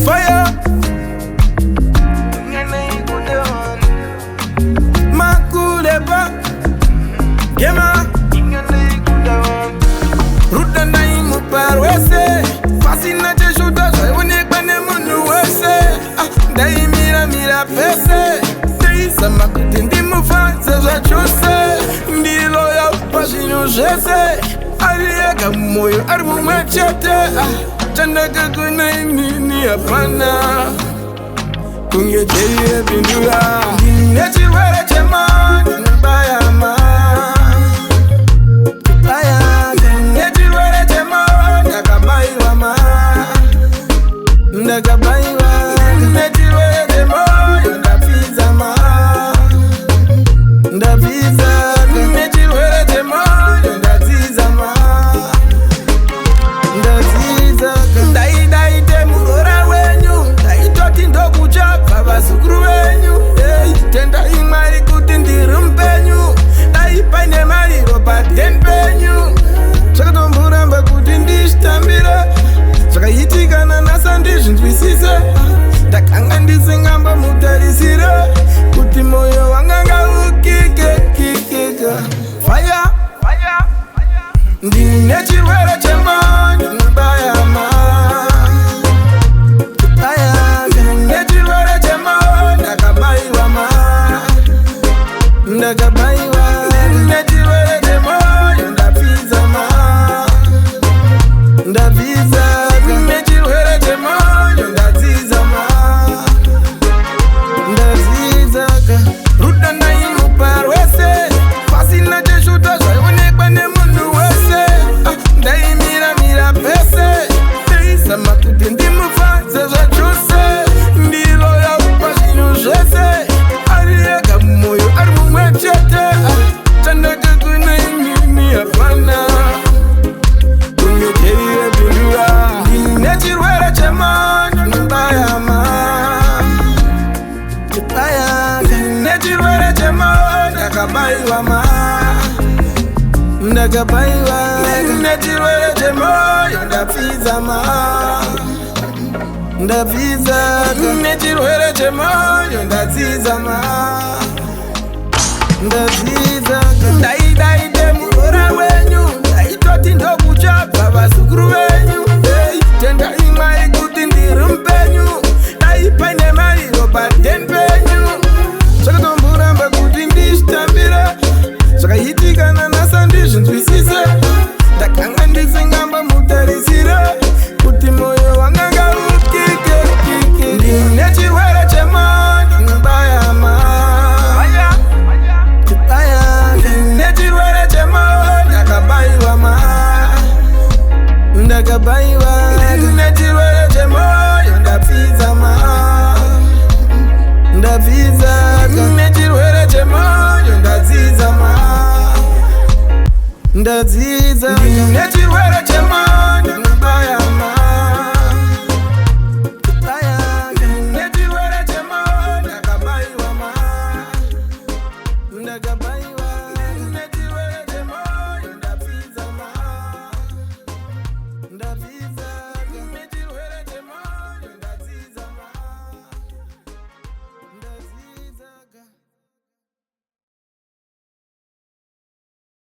Fire. Makuleba. Gema. Ruta na imu parwese. Fasina jeshuta zai unikane munu wese. Dai mira pese. Dai sama kutindi mufanse za chose. Ndilo ya pasino jese. Aliega moyo armu machete. Chandaga kuna nini hapana. Kunge jeye bindura. Nechi wele chema. Nubaya ma. Nechi wele chema. Nakabaiwa ma. Nakabaiwa. Nechi wele chema. Ndafiza ma. Ndafiza. Nechi wele chema. Ndaziza ma. Ndaziza. Dai temurora wenyu. Dai toti ndokuchapa basukuru wenyu. Tenda imari kuti ndiri mpenyu. Dai pane mari ropa tenpenyu. Zvakatomboramba kuti ndishtambira. Zvakahitikana nasa ndizvinzwisisa. Ndakanga ndisingamba mutarisira. Kuti moyo wanganga ukikeka. Fire. Ndine chirwere chemani mubayama. Ndine chirwere chemani ndakabaiwa ma. Ndakabaiwa. Ndine chirwere chemani ndafiza ma. Ndafiza. Ndine chirwere chemani ndaziza ma. Ndaziza. Ruta na imu parwese. Fasina jeshuta zvaionekwa nemunhu wese. Dai mira pese. Dai sama kuti ndimufanze zvachose. Ndilo yakupa zvinhu zvese. Ariega moyo ari mumwe chete. Chandaga kuna inini hapana. Kungeteire bindura. Ndine chirwere chemani mubayama. Ndine chirwere chemani ndakabaiwa ma. Ndakabaiwa. Ndine chirwere chemoyo ndafiza ma. Ndafiza. Ndine chirwere chemoyo ndaziza ma. Ndaziza. Dai temurora wenyu. Dai toti ndokuchapa basukuru wenyu. Tenda imari kuti ndiri mpenyu. Dai pane mari ropa tenpenyu. Zvakatomboramba kuti ndishtambira. Zvakahitikana nasa ndizvinzwisisa. Ndakanga ndisingamba mutarisira. Kuti moyo wanganga ukikeka. Ndine chirwere chemani mubayama. Ndine chirwere chemani ndakabaiwa ma. Ndakabaiwa. Ndine chirwere chemoyo ndafiza ma. Ndafiza. Ndine chirwere chemoyo ndaziza ma. Ndaziza.